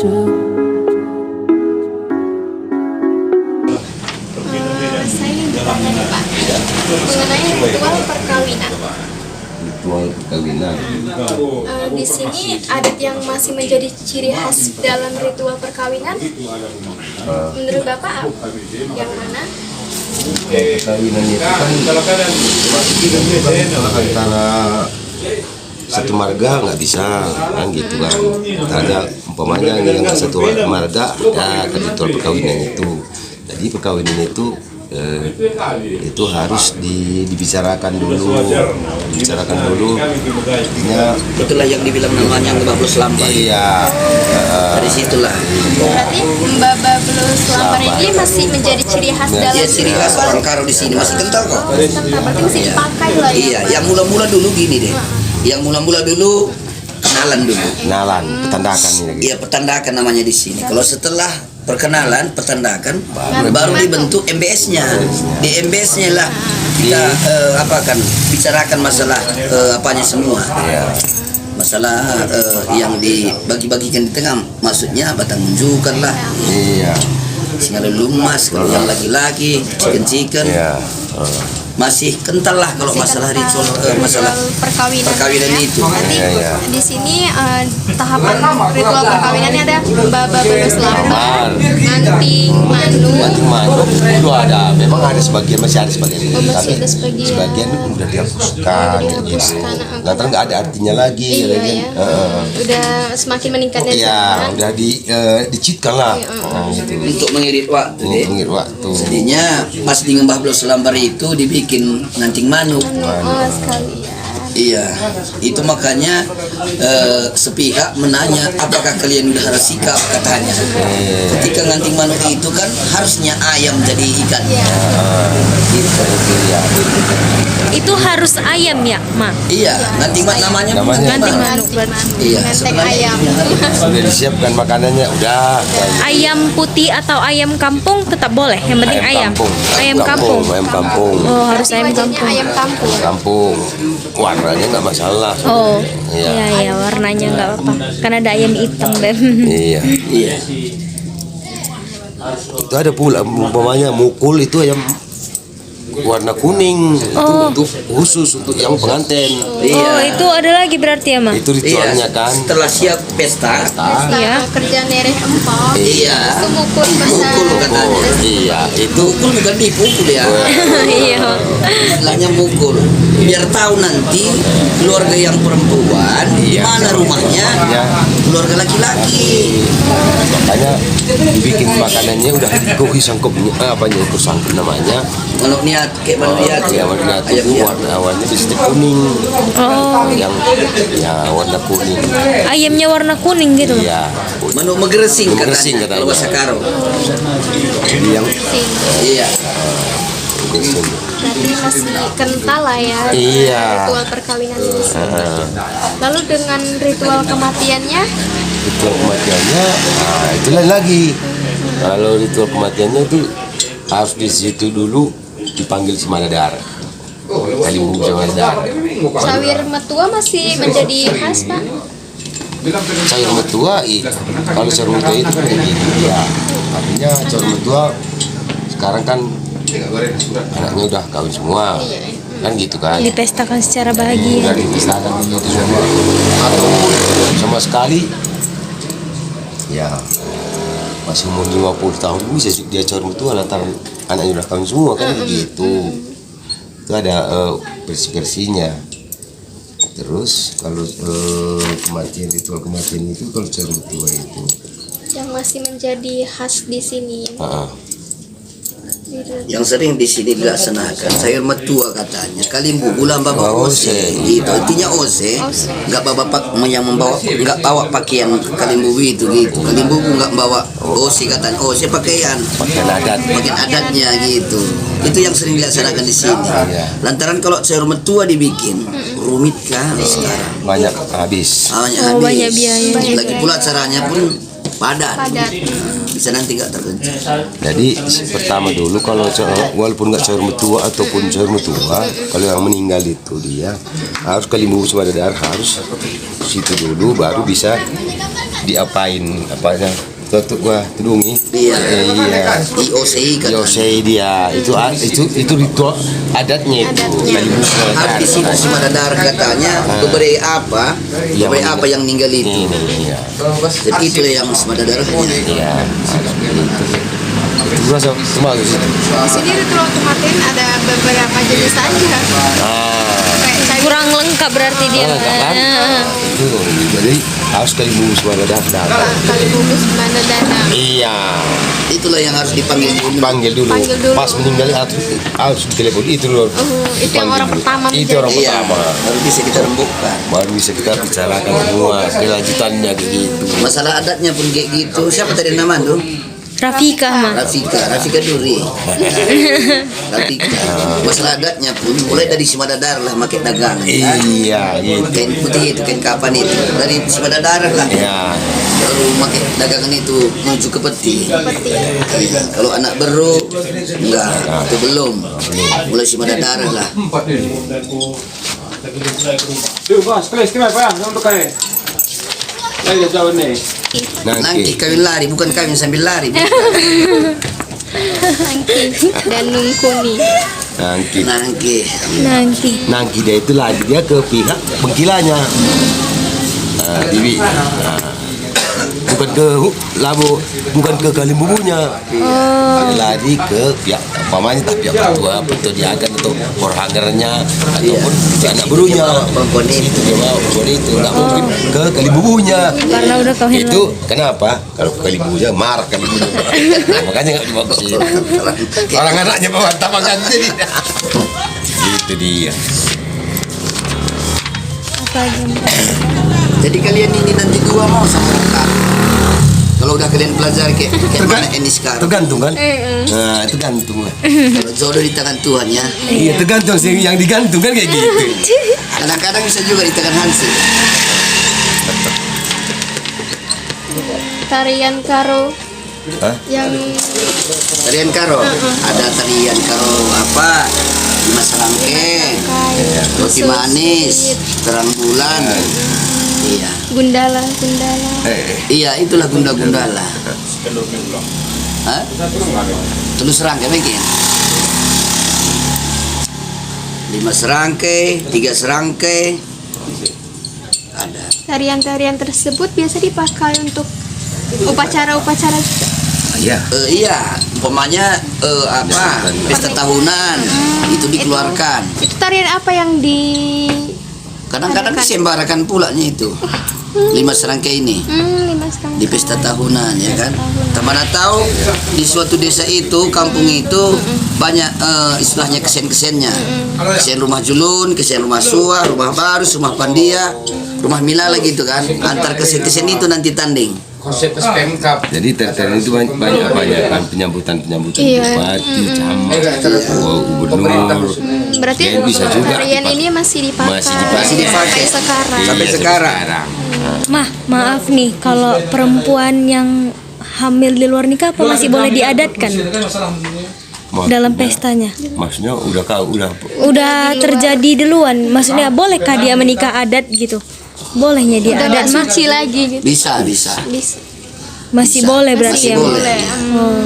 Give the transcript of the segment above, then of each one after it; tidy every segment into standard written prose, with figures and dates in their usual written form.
Saya ingin bertanya nih Pak, mengenai ritual perkawinan. Ritual perkawinan. Di sini adat yang masih menjadi ciri khas dalam ritual perkawinan, menurut Bapak yang mana? Perkawinan itu kan antara satu marga nggak bisa kan gitu kan. Ada umpamanya yang satu marga ada kan ritual perkawinan itu. Jadi perkawinan itu harus dibicarakan dulu, artinya itulah yang dibilang namanya Mbak Belus Lampar. iya, Dari situlah. Berarti Mbak Belus Lampar ini masih menjadi ciri khas dalam Ya ciri khas orang Karo di sini masih kental kok. berarti masih dipakai lah ya. Iya, yang mula-mula dulu gini deh. Yang mula-mula dulu kenalan dulu. kenalan, petandakan ini. Iya, petandakan namanya di sini. Kalau setelah perkenalan, petandakan, baru dibentuk MBS-nya. Di MBS-nya lah kita bicarakan masalah apanya semua. Masalah yang dibagi-bagikan di tengah, maksudnya batang menunjukkan lah. Iya. Singa lumas, kalau yang laki-laki chicken. Iya. Masih kental lah kalau masalah ritual masalah perkawinan ya. itu. Berarti Iya. di sini tahapan ritual perkawinannya ada Mbak Belus Lampar, nganting, manuk. Itu ada, memang ada sebagian, masih ada sebagian, masih tapi ada sebagian. udah dihapuskan gitu. Lantaran nggak ada artinya lagi, Iya, kan? ya. Udah semakin meningkatnya Iya, zaman. udah dicitkan lah. Gitu. Untuk mengirit waktu deh. Mengirit waktu. Jadinya pas di Mbah Belus Lampar itu dibikin nganting manuk. Oh sekali ya. Iya, itu makanya sepihak menanya apakah kalian udah harus sikap katanya. Ketika nganting manuk itu kan harusnya ayam jadi ikan. Gitu. Itu harus ayam ya, Ma? Iya, nganting namanya Nganting manuk berarti. Iya, Nganting sebenarnya ayam. Sudah disiapkan makanannya, udah. Ayam putih atau ayam kampung tetap boleh, yang penting ayam. Ayam kampung. Ayam kampung. Oh, harus Berarti ayam wajahnya kampung. ayam kampung. Kampung. Warnanya nggak masalah. Oh, Iya. iya, warnanya nggak apa-apa. Kan ada ayam hitam, Beb. Iya. Iya. Itu ada pula umpamanya mukul itu ayam warna kuning. Itu untuk khusus untuk yang pengantin. Oh, itu ada lagi berarti ya, Ma? Itu ritualnya kan. Setelah siap pesta, Iya. Kerja nereh empok. iya. Itu mukul Mukul besar. katanya. Iya, itu Mukul bukan dipukul ya. Iya. Istilahnya mukul. Biar tahu nanti keluarga yang perempuan di mana rumahnya, keluarga laki-laki. makanya dibikin makanannya udah dikoki sangkupnya itu sangkup namanya. Kalau niat kayak mana niat? Ya warna Ayam itu niat. warna awalnya bistik kuning. Oh, Yang ya warna kuning. ayamnya warna kuning gitu, Ma? Iya. Menu megeresing Megeresing katanya. katanya. Kalau bahasa Karo. Jadi yang Iya. kuning. Berarti masih kental lah ya. Iya. Ritual perkawinan ini. Lalu dengan ritual kematiannya, Ritual kematiannya, nah itu lain lagi. Kalau ritual kematiannya itu harus di situ dulu dipanggil si Manadara. Kalimbu sama Manadara. sawir metua masih menjadi khas Pak. Cair mertua, kalau cair mertua itu kan begini ya. Artinya cair mertua sekarang kan anaknya udah kawin semua, kan gitu kan. Dipestakan secara bahagia. Udah dipestakan itu semua. Atau sama sekali, ya masih umur 50 tahun bisa dia cair mertua lantaran anaknya udah kawin semua kan begitu. Itu ada bersih-bersihnya. Terus kalau kematian, ritual kematian itu kalau cair mertua itu Yang masih menjadi khas di sini. Yang sering di sini dilaksanakan sayur metua katanya. Kalimbu bulan bawa ose. Itu artinya ose. Enggak bawa yang membawa enggak bawa pakaian kalimbu itu gitu. Kalimbu enggak bawa ose katanya. Ose pakaian adatnya gitu. Itu yang sering dilaksanakan di sini. Lantaran kalau sayur metua dibikin rumit kan sekarang. banyak habis. Banyak biaya. Lagi pula caranya pun padat. Bisa nanti nggak terkencang. Jadi pertama dulu kalau walaupun nggak cair mertua ataupun cair mertua, kalau yang meninggal itu dia harus kalimbu sumber darah harus situ dulu baru bisa diapain apanya tutup gua tudungi. Iya. Iya. IOC kan. Yosei dia itu ritual adatnya itu kalimbu sumber darah. Habis itu sumber darah katanya beberapa apa yang meninggal itu. Ini ya. Jadi itu yang sumber darahnya. Iya. Itu rasa semua gitu. Di sini ritual kematian ada beberapa jenis aja. Kayak cair Kurang lengkap berarti dia. Itu jadi harus kalimbu sumber darah. kali bungkus mana dana. Iya. Itulah yang harus dipanggil dulu. Panggil dulu. Panggil dulu. Pas meninggal harus ditelepon itu dulu. Itu yang orang pertama Itu orang Iya, pertama. baru bisa kita rembukan. Baru bisa kita bicarakan semua kelanjutannya kayak gitu. Masalah adatnya pun kayak gitu. Siapa tadi nama tuh? Rafika mah. Rafika Duri. Rafika. Masalah adatnya pun mulai dari Simadadar lah makai dagang. Iya, gitu. Kain putih itu, kain kapan itu dari Simadadar lah. Iya. Baru makai dagangan itu menuju ke peti. Iya. Kalau anak baru enggak, itu belum. Mulai Simadadar lah. Nanti kawin lari, bukan kawin sambil lari. dan nungkuni. Nangki dia itu lagi dia ke pihak bengkilanya. Bibi. Bukan ke labu, bukan ke kalimbubunya. Lari ke pihak pamannya tapi pihak tua betul dia akan atau orhangernya ataupun anak berunya. Itu dia bawa itu nggak mungkin ke kalimbubunya. Karena udah kawin Itu kenapa? Kalau ke kalimbubunya marah kalimbubunya. Makanya nggak dibawa ke sini. Orang anaknya bawa tamangan sini. Itu dia. apa aja. Jadi kalian ini nanti dua mau sama kakak. Kalau udah kalian pelajari kayak mana ini sekarang. Tergantung kan? Nah, tergantung lah. Kalau jodoh di tangan Tuhan ya. Iya, tergantung sih yang digantung kan kayak gitu. Kadang-kadang bisa juga di tangan Hansi. Tarian karo Hah? yang Tarian karo. Ada tarian karo apa? Dimas Rangke, roti manis, terang bulan. Iya. gundala Iya, itulah gunda-gundala. Hah? Terus serangkai mungkin. 5 serangkai, 3 serangkai. Ada. tarian-tarian tersebut biasa dipakai untuk upacara-upacara juga. Iya. Iya, umpamanya apa? Pesta tahunan itu dikeluarkan. Itu tarian apa yang di Kadang-kadang disembarakan pulanya itu. 5 serangkai ini. 5 sekarang. Di pesta tahunan ya kan. Mana tahu di suatu desa itu, kampung itu banyak istilahnya kesen-kesennya. Kesen rumah julun, kesen rumah sua, rumah baru, rumah pandia, rumah milala gitu kan. Antar kesen-kesen itu nanti tanding. Jadi tarian itu banyak kan penyambutan Iya. bupati, camat, gubernur. Berarti Ya, bisa juga tarian dipakai. ini masih dipakai. Masih dipakai. Sampai sekarang. Sampai sekarang. Maaf nih, kalau perempuan yang hamil di luar nikah apa masih boleh diadatkan dalam pestanya? Maksudnya Udah terjadi duluan, maksudnya bolehkah dia menikah adat gitu? Bolehnya dia Udah adat nggak mah? suci lagi gitu. Bisa. Masih Bisa. boleh berarti Masih ya? boleh. Oh.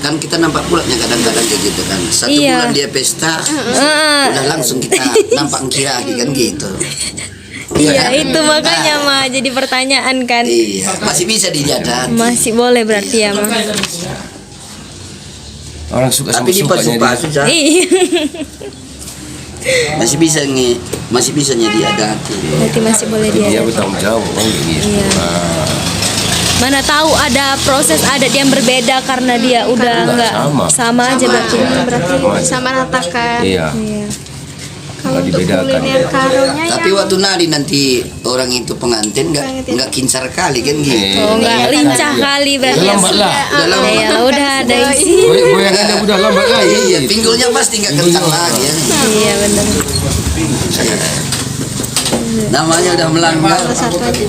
Kan kita nampak pulaknya kadang-kadang kayak gitu kan. 1 Iya. bulan dia pesta, udah langsung kita nampak kira kan gitu. Iya, itu makanya mah jadi pertanyaan kan. Iya, masih bisa dijadat. Masih boleh berarti ya mah. orang suka Tapi di sukanya susah. Iya. Masih bisa diadati. Berarti masih boleh dia diadat. bertanggung jawab kan kayak gitu. Iya. Mana tahu ada proses adat yang berbeda karena dia udah Enggak, enggak sama aja berarti. Berarti sama ratakan. Iya. Iya. Kalau Nggak untuk dibedakan. kuliner karonya Tapi yang waktu nari nanti orang itu pengantin nggak kincar kali kan gitu. Oh, enggak lincah kali berarti. Udah lambat lah. Udah lama. Ya udah ada isi. Goyangannya udah lambat lah. Iya, pinggulnya pasti nggak kencang lagi ya. Iya benar. Namanya udah melanggar. satu aja.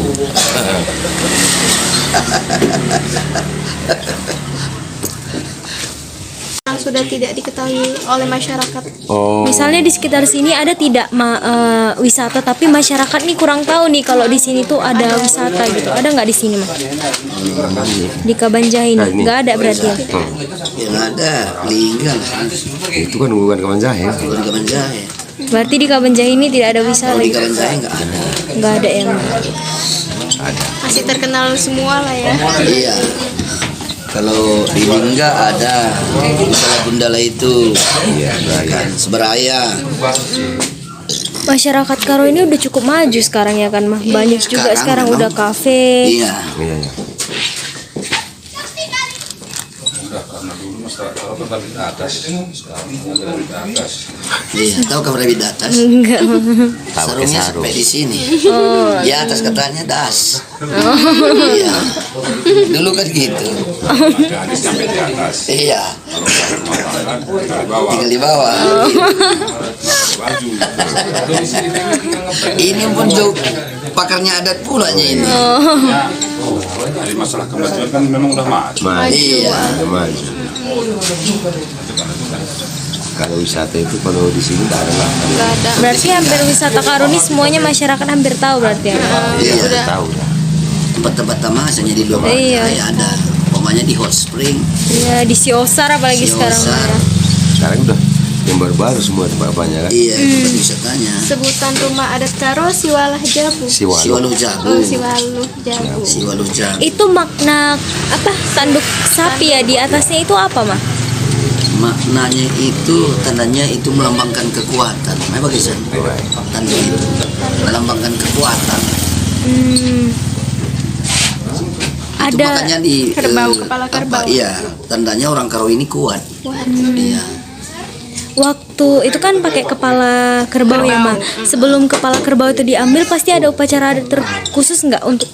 sudah tidak diketahui oleh masyarakat. Oh. Misalnya di sekitar sini ada tidak wisata, tapi masyarakat nih kurang tahu nih kalau di sini tuh ada wisata gitu. Ada nggak di sini mah? Di Kabanjahe Nah, ini ini. nggak ada berarti ya? Yang ada meninggal Itu kan hubungan Kabanjahe. di Kabanjahe. Berarti di Kabanjahe ini tidak ada wisata. Kalau di Kabanjahe nggak ada. Nggak ada yang. Masih terkenal semua lah ya. Iya. Kalau di Lingga ada misalnya Gundala itu, kan Seberaya. Masyarakat Karo ini udah cukup maju sekarang ya kan mah. Banyak juga sekarang memang. udah kafe. Iya. Iya, iya. Iya. Tahu kabar di atas? Enggak. Tahu Sarungnya sarung. sampai di sini. Oh. Di atas katanya das. Iya. Dulu kan gitu. Iya. Tinggal di bawah. Ini pun tuh pakarnya adat pulanya ini. Jadi masalah kemajuan kan memang udah maju. Iya. Udah maju. Kalau wisata itu kalau di sini nggak ada lah. Nggak ada. Berarti hampir wisata Karo ini semuanya masyarakat hampir tahu berarti ya. Iya. Udah tahu ya. Tempat-tempat tamasanya di luar Iya. kayak ada. Pokoknya di Hot Spring. Iya di Siosar apalagi sekarang mah Siosar. ya. Sekarang udah yang baru-baru semua tempat-tempatnya kan. Iya, tempat wisatanya. Sebutan rumah adat Karo Siwalah Jabu. Siwalu. Siwaluh Jabu. Oh, Siwaluh Jabu. Siwaluh Jabu. Itu makna apa tanduk sapi ya di atasnya itu apa mah? Maknanya itu tandanya itu melambangkan kekuatan. Apa kisah? Tanda itu melambangkan kekuatan. Itu Ada makanya di Kerbau, kepala kerbau. Iya, tandanya orang Karo ini kuat. Iya. waktu itu kan pakai kepala kerbau ya mah. Sebelum kepala kerbau itu diambil pasti ada upacara adat khusus nggak untuk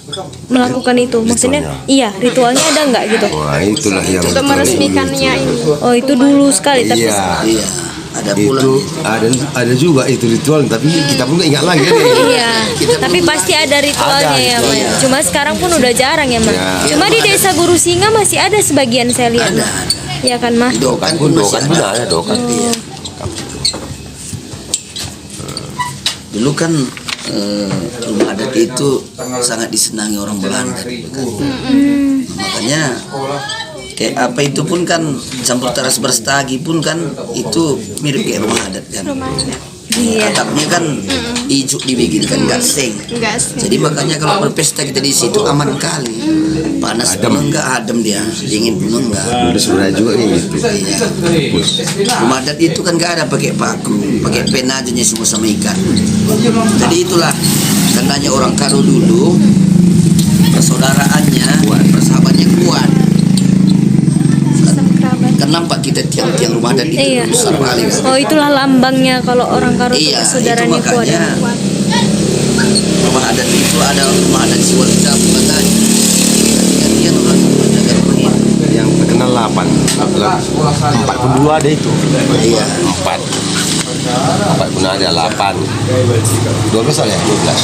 melakukan itu? Maksudnya iya ritualnya ada nggak gitu? Wah itulah yang Untuk meresmikannya ini. Oh itu dulu sekali tapi Iya. Iya, ada pula. Itu ada juga itu ritual tapi kita pun nggak ingat lagi kan. iya. Tapi pasti ada ritualnya Ada ya mah. ritualnya. Cuma sekarang pun udah jarang ya mah. Ya. Cuma di desa Guru Singa masih ada sebagian saya lihat. Ada, Mah. ada. Ya kan mah. Di Dokan Dokan pun masih dokan pun ada dokan. Iya. Dulu kan rumah adat itu sangat disenangi orang Belanda dulu kan. Makanya kayak apa itu pun kan campur taras berstagi pun kan itu mirip kayak rumah adat kan. Iya. Atapnya kan ijuk dibikin kan nggak seng. Enggak sih. Jadi makanya kalau berpesta kita di situ aman kali. Panas pun enggak, adem dia. Dingin pun enggak. Dulu sebenarnya juga kayak gitu. Iya. Rumah adat itu kan nggak ada pakai paku, pakai pena aja semua sama ikan. Jadi itulah tandanya orang Karo dulu persaudaraannya, persahabatnya kuat. Kan nampak kita tiang-tiang rumah adat itu Iya. besar sekali kan. Oh itulah lambangnya kalau orang Karo itu Iya, itu saudaranya kuat. makanya rumah adat itu ada rumah adat Siwaluh Jabu katanya. Gantian orang menjaga rumah itu. Yang terkenal 8 4 pun dulu ada itu. Iya. 4 pun ada 8 12 ada ya 12.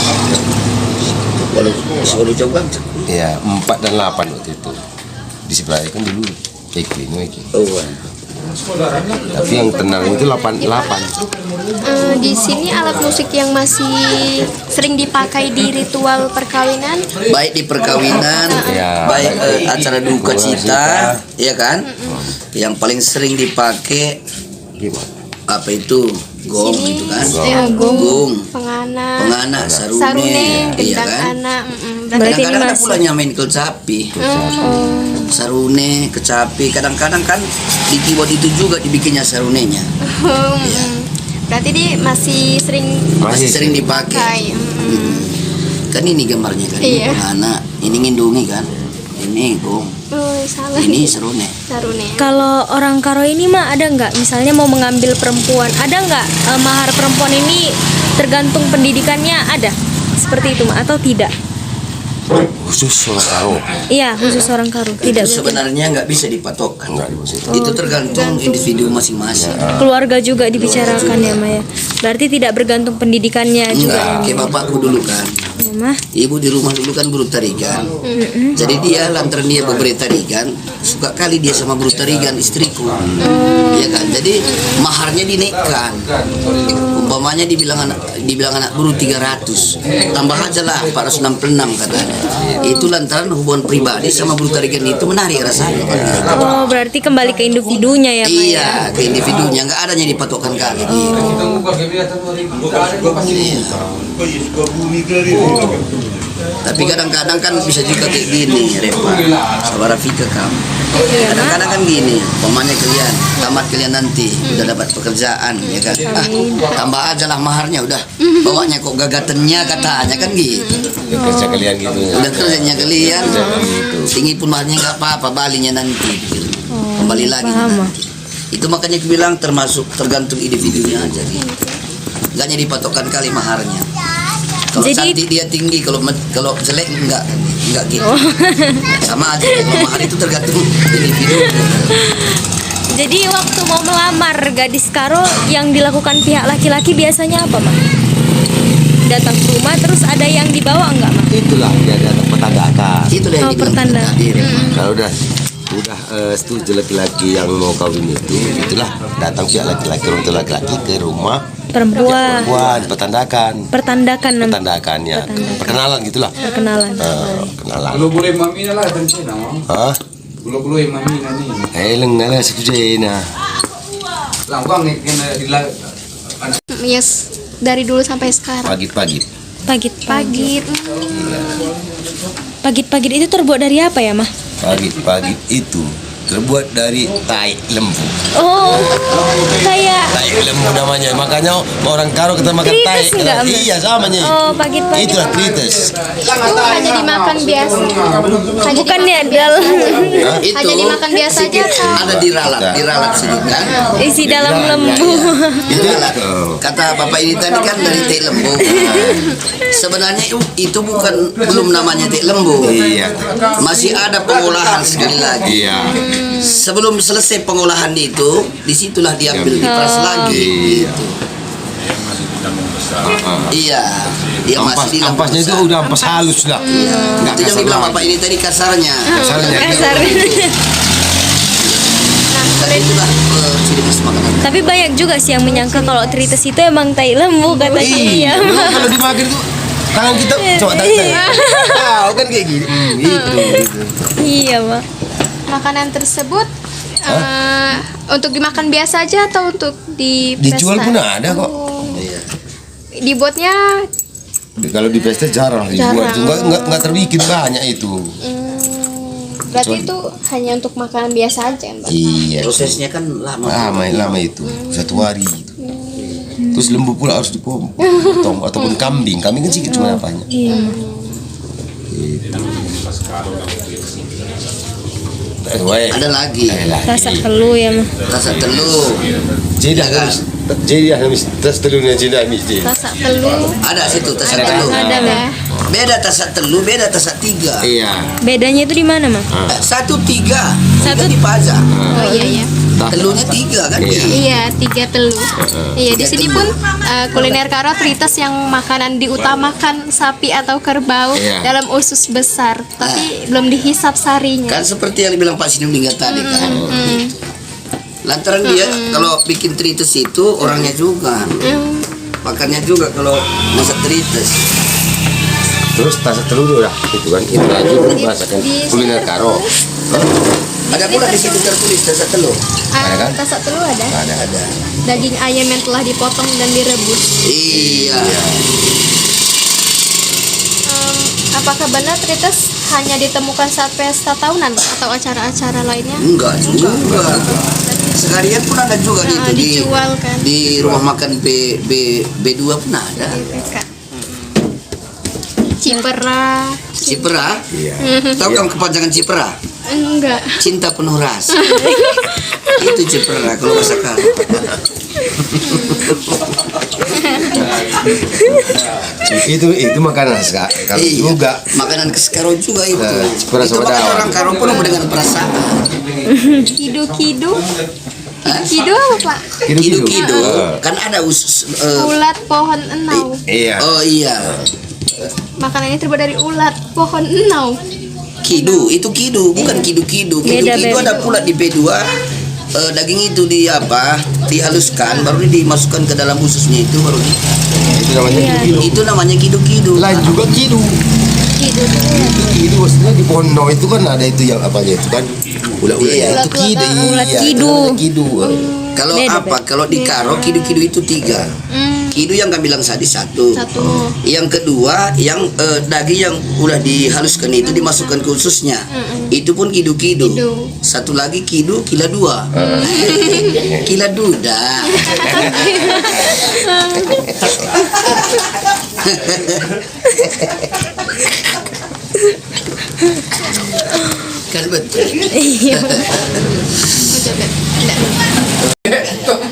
Walau Siwaluh Jabu kan. Iya 4 dan 8 waktu itu di sebelah kan dulu Eki. Oh. Tapi yang tenang itu 8. Di sini alat musik yang masih sering dipakai di ritual perkawinan. Baik di perkawinan, Ya, baik baik acara duka cita, ya kan? Yang paling sering dipakai Gimana? apa itu? Gong Sini itu kan? gong, pengana, Pengana, sarune, sarune, iya gendang kan? anak. Berarti ini Kadang-kadang ada masih- pula nyamain kecapi. Sarune, kecapi, kadang-kadang kan di keyboard itu juga dibikinnya sarunenya. Iya. Berarti dia masih sering Masih sering pakai. dipakai. Kan ini gambarnya kan, ini Iya. pengana, ini ngindungi kan, ini gong, Oh, salah. ini sarune. Sarune. Kalau orang Karo ini mah ada nggak misalnya mau mengambil perempuan, ada nggak mahar perempuan ini tergantung pendidikannya ada seperti itu mah atau tidak? Khusus orang Karo. Iya khusus orang Karo tidak Itu berarti. sebenarnya nggak bisa dipatokkan. Enggak di situ. Itu tergantung individu masing-masing. Keluarga juga dibicarakan ya Maya. Berarti tidak bergantung pendidikannya juga. Enggak, kayak bapakku dulu kan. Mah. Ibu di rumah dulu kan buruh tarigan. Jadi dia lantaran dia berberi tarigan, suka kali dia sama buruh tarigan istriku. Ya kan. Jadi maharnya dinaikkan. Umpamanya dibilang anak buruh 300. Tambah aja lah 466 katanya. Itu lantaran hubungan pribadi sama buruh tarigan itu menarik rasanya. Oh, berarti kembali ke individunya ya, Mak? Iya, ke individunya, nggak adanya dipatokkan kali. Tapi kadang-kadang kan bisa juga kayak gini, Repa, saudara Fika kamu. Kadang-kadang kan gini, pemanya kalian, tamat kalian nanti udah dapat pekerjaan, ya kan? Tambah aja lah maharnya, udah bawanya kok gagatannya katanya kan gitu. Kerja kalian gitu. Udah kerjanya kalian, tinggi pun maharnya nggak apa-apa, balinya nanti, kembali lagi. Nanti. Itu makanya aku bilang termasuk tergantung individunya aja gitu. Nggak hanya dipatokkan kali maharnya. Kalau cantik dia tinggi, kalau jelek enggak gitu. Sama aja kalau mahar itu tergantung individu. Jadi waktu mau melamar gadis Karo yang dilakukan pihak laki-laki biasanya apa, Mak? Datang ke rumah terus ada yang dibawa enggak, Mak? Itulah dia datang pertandakan. Itulah yang dibilang pertanda. tadi. Kalau udah setuju laki-laki yang mau kawin itu, itulah datang pihak laki-laki untuk laki-laki ke rumah Perempuan. pertandakan Pertandakan. pertandakannya, perkenalan gitulah. Perkenalan. Kenalan. Bulu-bulu yang mamina lah dan Cina, mau. Hah? Bulu-bulu yang mamina nih. Lengan lah sekujena. Langkang nih kena Yes, dari dulu sampai sekarang. Pagit-pagit. Pagit-pagit. Pagi. Pagit-pagit itu terbuat dari apa ya, Mah? Pagit-pagit itu terbuat dari tai lembu. Oh, kayak Tai lembu namanya. Makanya orang Karo kita makan tai. Trites enggak, Mas? Iya samanya. Oh, pagit-pagit. Itulah trites. Itu hanya dimakan biasa. bukannya dalam Itu Hanya dimakan biasa aja, sedikit Kak. ada diralat sedikit kan. isi dalam lembu. Diralat. Kata Bapak ini tadi kan dari teh lembu. Sebenarnya itu belum namanya teh lembu. Iya. Masih ada pengolahan sekali lagi. Iya. Sebelum selesai pengolahan itu, disitulah diambil diperas lagi. Gitu. Iya, dia masih di lambung Ampasnya itu besar. udah ampas halus lah. Enggak Itu yang kasar dibilang lagi. Bapak ini tadi kasarnya. Kasarnya. Kasar. Dan itulah ciri khas makanan. Tapi banyak juga sih yang menyangka kalau trites itu emang tai lembu katanya. Iya. Kalau dimakan itu tangan kita coba tangan. Tahu kan kayak gini. Gitu. Iya, Mak. Makanan tersebut untuk dimakan biasa aja atau untuk di Dijual pesta? pun ada kok. Iya. Dibuatnya Kalau di pesta jarang dibuat. Enggak terbikin banyak itu. berarti itu hanya untuk makanan biasa aja, Mbak. Iya. Prosesnya kan lama. Lama itu. 1 hari itu. Terus lembu pula harus dipotong ataupun kambing. Kambing kan sedikit cuma apanya. Iya. Ada lagi Rasa telu ya, Mah. rasa telur. Jadi habis tas telurnya jadi habis dia. Rasa telur Ada situ tasak telur. Ada, Mah. Beda tasak telur, beda tasak 3. Iya. Bedanya itu di mana, Mah? 1 3. Satu. Di pajak. oh iya. Telurnya 3 kan? Iya, 3 telur. Iya, di sini pun kuliner Karo trites yang makanan diutamakan sapi atau kerbau Iya. dalam usus besar, tapi belum dihisap sarinya. Kan seperti yang dibilang Pak Sinulingga tadi kan. Lantaran dia kalau bikin trites itu orangnya juga. Makannya juga kalau masak trites. Terus tas telur udah itu kan itu lanjut masakan kuliner Karo. Ada pula di situ tertulis tasak telur. Ada kan? Tasak telur ada. Ada. Daging ayam yang telah dipotong dan direbus. Iya. Apakah benar trites hanya ditemukan saat pesta tahunan atau acara-acara lainnya? Enggak juga. Sekalian pun ada juga di itu Dijual kan? di rumah makan B2 pun ada. Cipera. Cipera. Iya. Tahu kan kepanjangan Cipera? Enggak. Cinta penuh rasa. Itu Cipera kalau bahasa Karo. Itu makanan kalau juga makanan khas Karo juga itu. Cipera Itu sama makanan daun. orang Karo penuh dengan perasaan. Kidu-kidu. Kidu apa, Pak? Kidu-kidu. Kan ada usus. Ulat pohon enau. Iya. Oh iya. Makanannya terbuat dari ulat pohon enau. Kidu, itu kidu, bukan kidu-kidu. Beda, Kidu-kidu beda. ada pula di P2. Daging itu dihaluskan, baru dimasukkan ke dalam ususnya itu, baru Itu namanya Iya. kidu. itu namanya kidu-kidu. Lain juga kidu. Kidu maksudnya di pondok itu kan ada itu yang apanya itu kan ulat-ulat Iya. itu kidu. Ulat Iya, kidu. itu namanya kidu. Kalau Beda, apa? Kalau di Karo kidu-kidu itu 3. Kidu yang kami bilang tadi 1. Satu. Yang kedua, yang daging yang udah dihaluskan itu dimasukkan ke ususnya. Itu pun kidu-kidu. Kidu. Satu lagi kidu kila 2. Kila duda. Kan betul. Iya. Coba.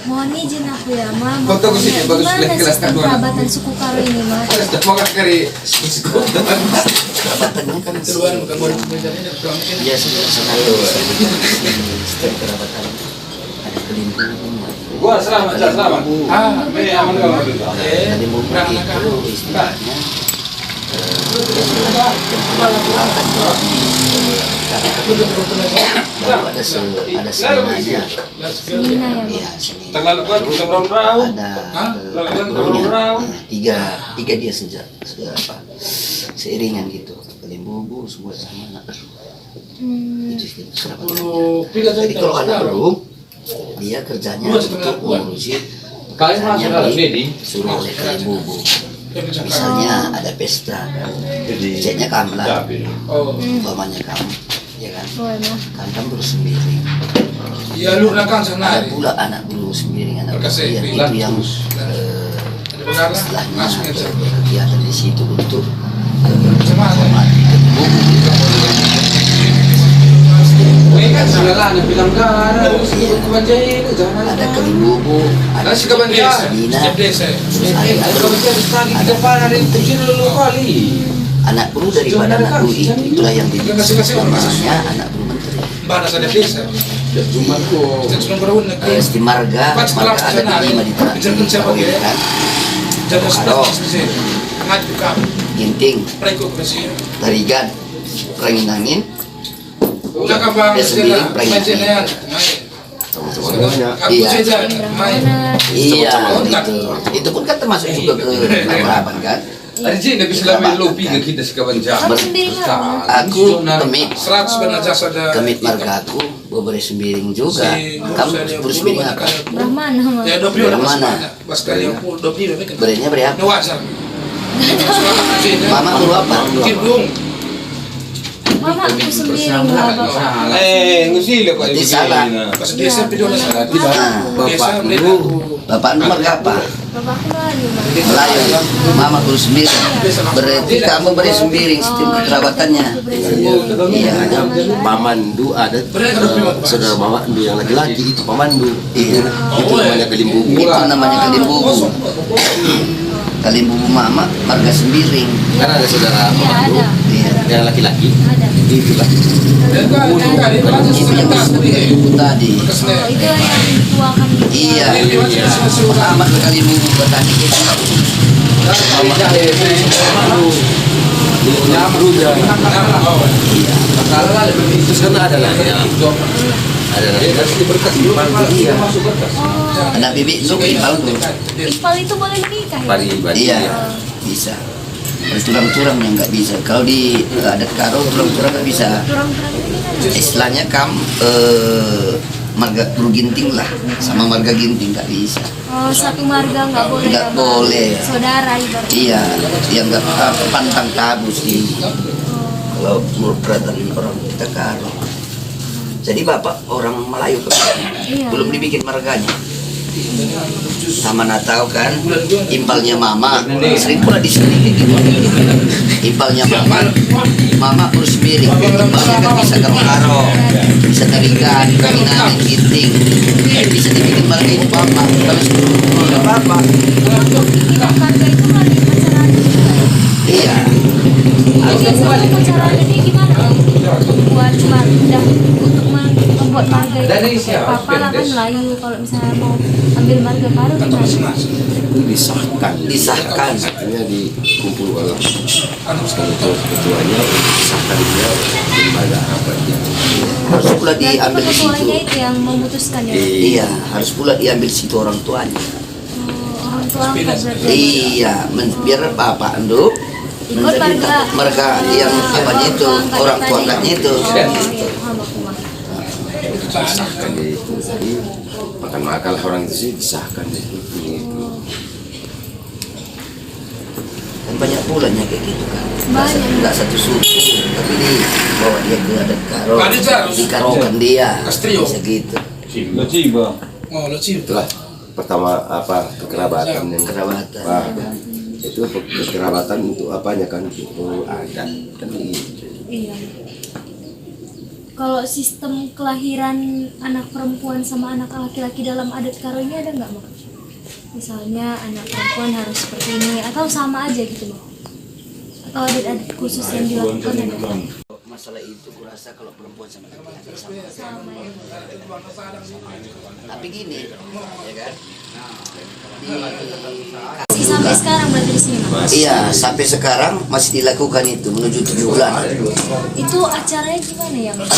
Mohon izin aku ya, Ma. Foto ke sini, bagus, Gimana lihat kelas sistem kedua. perabatan suku Karo ini, Ma? Mau kari Kerabatannya kan ya sudah satu sistem kerabatan ada kelimpungan. Gua selamat. Me aman kalau gitu. Kelimpungan itu istilahnya baru ada selinanya. Selina ya, Ma. Ya, sini Terlalu kuat kita berau. ada Lalu tiga dia sejak seiringan gitu. Kelimbubu semua sama anak. Itu sistem kerabatan. Jadi kalau anak belum, dia kerjanya untuk ngurusin pekerjaannya disuruh oleh kelimbubu. Misalnya ada pesta kan, ceknya kamlah, umpamanya kamu, ya kan, kan terus sendiri. Ya lu nakang sana. Ada pula anak bulu sendiri, anak bulu Berkasih, itu bilang yang istilahnya kegiatan di situ untuk menghormati Kan segala anak bilang kan, ada kelimbubu, ada Nasi kabanjar, selina, setiap desa. ada anak bulu daripada anak bulu itulah yang disebut namanya anak bulu menteri. Bahasa ada desa. Sebelum berun Di marga ada 5 di terakhir kan, Jam Karo, 11 ngaju kami. ginting, Preko presiden. tarigan, perangin angin, Ulah kabang sendiri, perangin angin. Aku saja main. Iya, itu pun kan termasuk juga ke perabatan kan. Arjin lebih selama lopi ke kita sekabanjar. Aku kemit, 100 benar jasa ada. kemit marga aku, berberi sembiring juga. Kamu bersembiring apa? Brahmana, Ma. Ya 20 Dari mana? Pas kali yang 20 kan. Berinya beri apa? Wajar. Mama buru apa? Kidung. Mama aku sembiring lah, Bapak. Ngusila kok Berarti salah. Pas desa video salah. Bapak dulu. Bapak nu marga apa? Bapakku Melayu, Ma. Melayu. Mama buru sembiring. Berarti kamu beri sembiring sistem kekerabatannya. Iya. Pamandu ada saudara Pamandu yang laki-laki itu Pamandu. Iya. Itu namanya kelimbubu. Itu namanya kalimbubu. Kalimbubu mama marga sembiring. Kan ada saudara Iya, Pamandu ada. Iya. yang laki-laki. Ada. Itu kan. Itu yang disebut kalimbubu tadi. Oh, itu yang dituakan gitu. Iya. Amat kalimbubu petani itu. Iya. Terus kan ada namanya. Ada namanya. Iya. Anak bibik itu ipal tuh. Ipal itu boleh menikah ya? Pari-pari. Iya. Bisa. Turang-turang yang nggak bisa. Kalau di adat Karo turang-turang nggak bisa. Turang-turang ini kan Istilahnya marga buru ginting lah, sama marga ginting nggak bisa. satu marga nggak boleh Nggak ya, Bang? boleh. Saudara ibaratnya. Iya, yang nggak pantang tabu sih. Kalau menurut peraturan orang kita Karo. Jadi bapak orang Melayu kan, Iya. belum dibikin marganya. Sama Natal kan, impalnya mama, sering pula di sini gitu. Impalnya mama urus miring, impalnya kan bisa karo, bisa tarikan, kawinangan, ginting, bisa dibikin marga itu papa, kalau tidak apa. Marga itu hari upacara adat juga ya? Iya, Biasanya upacara adatnya gimana? Untuk buat marga, untuk buat marga itu Dari pakai siapa? papala kan Melayu. Kalau misalnya mau ambil marga baru gimana? Disahkan. Akhirnya dikumpul oleh ketuanya, disahkan dia lembaga apa dia. Harus pula Nanti diambil di situ. ketuanya itu yang memutuskan ya. Iya, harus pula diambil di situ orang tuanya. Orang tua angkat berarti. Iya, biar bapak nduk Ikut menjadi marga. marga yang apanya itu, orang tua angkatnya itu. Oh, iya, paham aku, Mas. Disahkan dia itu. Jadi makan orang itu sih disahkan dia itu. Kan banyak pulanya kayak gitu kan. Banyak. Enggak satu suku, tapi di bawa dia ke adat karo, dikarokan dia. Castrillo. Bisa gitu. Oh, lo sih. Itulah pertama apa kekerabatan yang Kerabatan. Wah, itu kekerabatan untuk apanya kan itu adat kan gitu. Iya. Kalau sistem kelahiran anak perempuan sama anak laki-laki dalam adat karo ini ada nggak, Mak? Misalnya anak perempuan harus seperti ini atau sama aja gitu, Mak? Atau adat-adat khusus yang dilakukan ada? Masalah itu kurasa kalau perempuan sama laki-laki sama. Sama ya. Tapi gini, ya kan? Masih sampai sekarang berarti di sini, Mak? Iya, sampai sekarang masih dilakukan itu menuju 7 bulan. Itu acaranya gimana ya, Mak?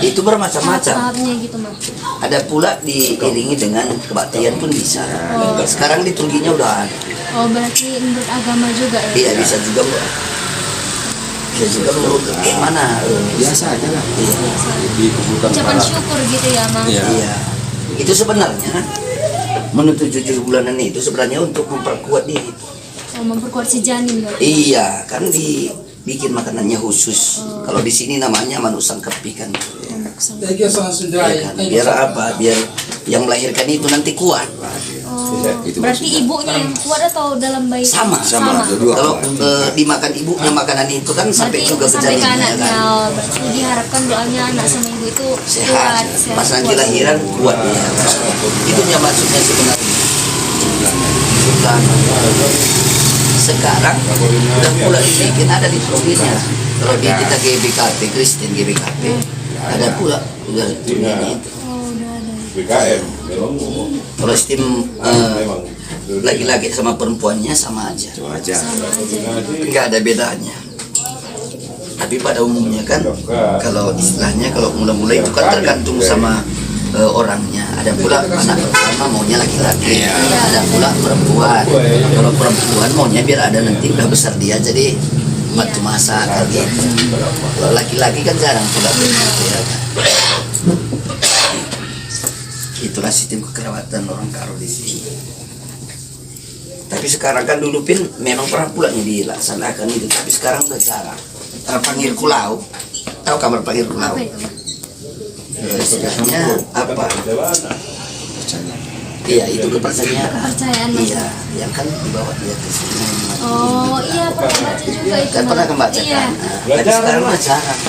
Itu bermacam-macam. Tahapnya gitu, Mak. Ada pula diiringi dengan kebaktian pun bisa. Sekarang liturginya udah ada. Oh, berarti menurut agama juga ya? Iya, bisa juga Mbak. Bisa juga menurut mana? Biasa aja lah. Dikumpulkan Ucapan para syukur gitu ya, Mak? Iya. Itu sebenarnya menuju 7 bulanan itu sebenarnya untuk memperkuat diri. Oh, memperkuat si janin ya? Iya, kan dibikin makanannya khusus. Kalau di sini namanya manusang kepi kan. Lagi langsung dry. Ya kan? Biar apa? Biar yang melahirkan itu nanti kuat. Oh, Itu berarti maksudnya. ibunya yang kuat atau dalam bayi? Sama. Dua-dua. Kalau dimakan ibunya makanan itu kan sampai Berarti juga ke sampai ke janinnya anaknya. kan. Oh, berarti diharapkan doanya anak sama ibu itu Sehat. kuat, Pas nanti kuat. lahiran kuat dia. Itu yang maksudnya sebenarnya. Bukan. Sekarang udah pula dibikin ada di liturginya. Kalau di kita GBKP Kristen GBKP ada pula udah liturginya itu. Oh, udah ada. BKM memang Kalau sistem laki-laki sama perempuannya sama aja. Cuma aja. Nggak ada bedanya. Tapi pada umumnya kan kalau istilahnya kalau mula-mula itu kan tergantung sama orangnya. Ada pula anak pertama maunya laki-laki, ada pula perempuan. Kalau perempuan maunya biar ada nanti udah besar dia jadi bantu masak kan gitu. Kalau laki-laki kan jarang pula begitu ya. Itulah sistem kekerawatan orang karo di sini. Tapi sekarang kan dulu pin memang pernah pulanya dilaksanakan itu, tapi sekarang udah jarang. Panggil Kulau, tahu kamar Panggil Kulau? Apa itu? Istilahnya apa? Iya, itu kepercayaan. Kepercayaan, Mas. Iya, yang kan dibawa dia ke sini. Oh, iya pernah baca juga itu. Kan pernah membaca Iya. kan? Tapi sekarang udah jarang.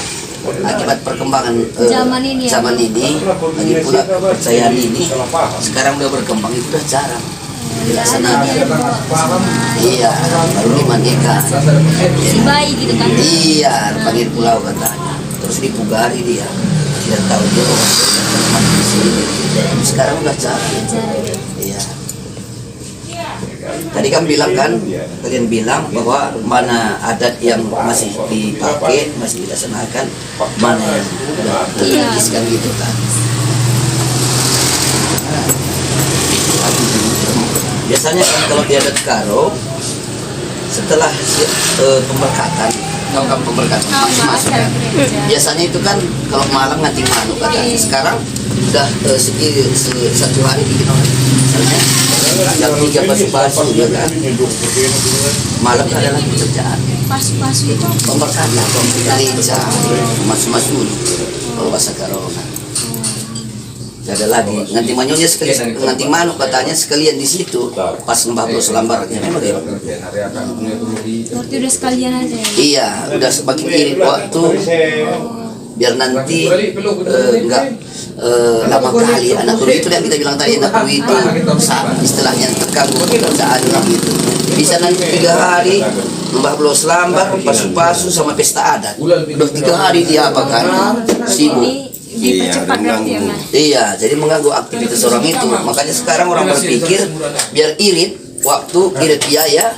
Akibat perkembangan Zaman ini ya? zaman ini, lagi pula kepercayaan ini, sekarang udah berkembang itu udah jarang. Dilaksanakan. Iya, baru dimandikan. Si bayi gitu kan? Iya, panggil pulau katanya. Terus dipugari dia. Dia tahu dia orang mati di sini. Sekarang udah jarang. Iya. Tadi kan bilang kan, kalian bilang bahwa mana adat yang masih dipakai, masih dilaksanakan, mana yang udah terkikiskan gitu kan. Biasanya kan kalau di adat karo, setelah pemberkatan, tahu kan pemberkatan masing-masing kan. Biasanya itu kan kalau malam nganti manuk katanya. Sekarang udah satu hari bikin orang. Misalnya jam 3 pasu-pasu ya kan. Malam ada lagi pekerjaan. Pasu-pasu itu Pemberkatan, gereja, masu-masu kalau bahasa karo kan. Gak ada lagi. Nganti manyonya sekalian, nganti manuk katanya sekalian di situ. Pas ngembah selambarnya memang ya. berarti udah sekalian aja ya? Iya, udah sebagai irit waktu biar nanti enggak lama kali anak dulu itu yang kita bilang tadi anak dulu itu istilahnya terganggu pekerjaan gitu. Bisa nanti 3 hari mbah belos lambar, pasu-pasu sama pesta adat. Udah 3 hari dia apa kan sibuk. dipercepat berarti ya mas. Iya, jadi mengganggu aktivitas orang itu. Makanya sekarang orang berpikir biar irit waktu, irit biaya,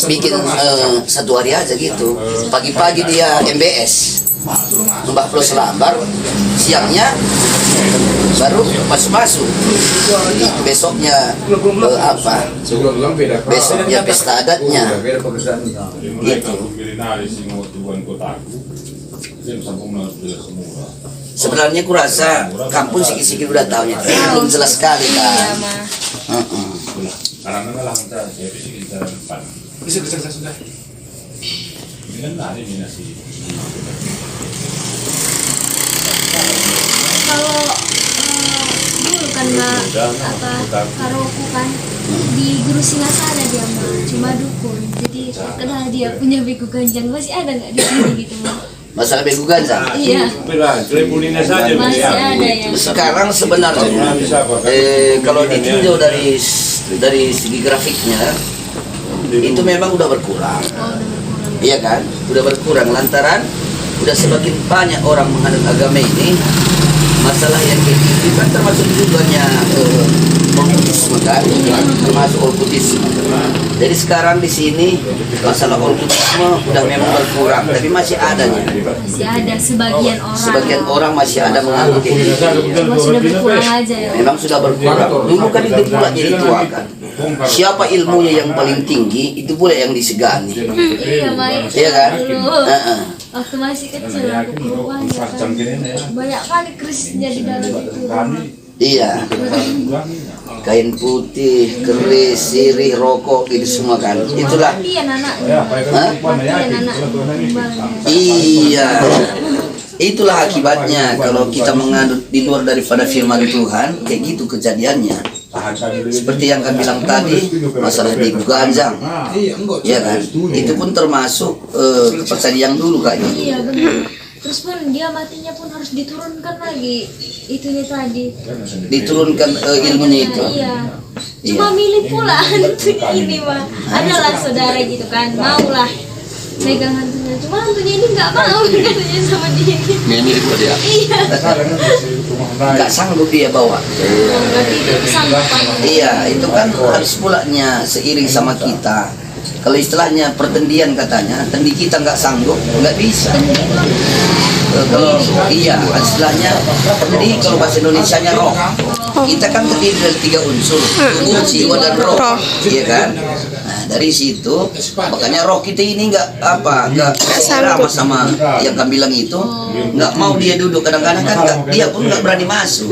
bikin 1 hari aja gitu. Pagi-pagi dia MBS, Mbak Plus lambar, siangnya baru masuk. Besoknya apa? Besoknya pesta adatnya. Gitu. Sebenarnya kurasa kampung sikit-sikit udah tahu ya, belum jelas sekali kan. Karena lah kita kita depan. Bisa sudah. Dengan hari ini nasi. Kalau dulu kan nggak karaoke kan di Guru Singasana dia mah cuma dukun, jadi kenal dia punya begu ganjang masih ada nggak di sini gitu mah? Masalah begu ganjang. Iya. Masih ada ya. Sekarang sebenarnya kalau ditinjau dari segi grafiknya itu memang udah berkurang. Iya kan? Udah berkurang lantaran udah semakin banyak orang menganut agama ini. Masalah yang itu kan termasuk juga okkultisme kan, termasuk okkultisme. Jadi sekarang di sini masalah okkultisme udah memang berkurang, tapi masih adanya. Masih ada sebagian orang. Sebagian orang masih ada menganut kayak gitu. Cuma sudah berkurang aja ya. Memang sudah berkurang. Dulu kan itu pula jadi tuakan. Siapa ilmunya yang paling tinggi itu pula yang disegani. Iya Mai. Iya kan? Dulu waktu masih kecil aku ke rumahnya kan banyak kali kerisnya di dalam itu. Iya. Kain putih, keris, sirih, rokok itu semua kan. Itulah. Matian anaknya. Matian anak kembalnya. Iya. Itulah akibatnya kalau kita menganut di luar daripada firman Tuhan, kayak gitu kejadiannya. Seperti yang kan bilang tadi, masalah begu ganjang, ya kan? Itu pun termasuk kepercayaan yang dulu kayaknya. Iya benar. Terus pun dia matinya pun harus diturunkan lagi itunya tadi. Diturunkan ilmunya itu. Iya. Cuma milih pula hantunya ini mah. Adalah saudara gitu kan, maulah megang hantunya. Cuma hantunya ini nggak mau katanya sama dia. Ini dia. Iya. Nggak sanggup dia bawa. Berarti itu kesanggupan. Iya, itu kan harus pulanya seiring sama kita. Kalau istilahnya pertendian katanya, tendi kita nggak sanggup, nggak bisa. Kalau iya, istilahnya tendi kalau bahasa Indonesianya roh. Kita kan terdiri dari 3 unsur, tubuh, jiwa dan roh, iya kan? Nah dari situ makanya roh kita ini nggak sama sama yang kami bilang itu, nggak mau dia duduk kadang-kadang kan dia pun nggak berani masuk.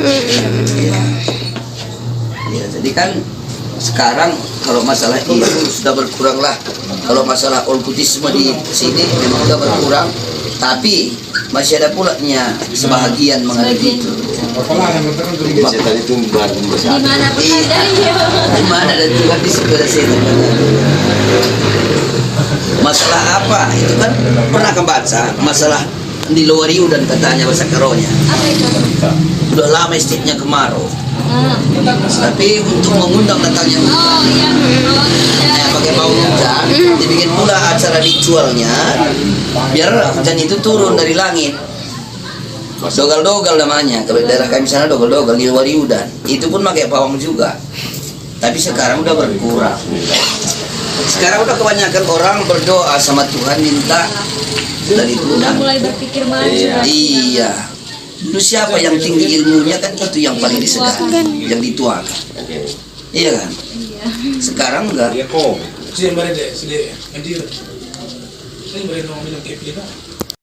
Ya, jadi kan sekarang kalau masalah itu sudah berkurang lah. Kalau masalah okkultisme di sini memang sudah berkurang, tapi masih ada pulanya sebahagian mengenai itu. Setan itu baru besar. Di mana pun ada ya. Di mana ada Tuhan di situ ada setan. Masalah apa? Itu kan pernah kebaca masalah di Lowariu dan katanya bahasa Karonya. Apa itu? Udah lama istrinya kemarau. Tapi untuk mengundang datangnya hujan, pakai bau hujan, dibikin pula acara ritualnya, biar hujan itu turun dari langit. Dogal-dogal namanya, kalau daerah kami sana dogal-dogal di luar Yudan. Itu pun pakai pawang juga. Tapi sekarang udah berkurang. Sekarang udah kebanyakan orang berdoa sama Tuhan minta dari Tuhan. Mulai berpikir maju. Iya. Dulu siapa yang tinggi ilmunya kan itu yang paling disegani, yang dituakan. Iya kan? Sekarang enggak. Iya kok. Sih yang berada, sih dia. Nanti. Saya berada mau minum kopi kan?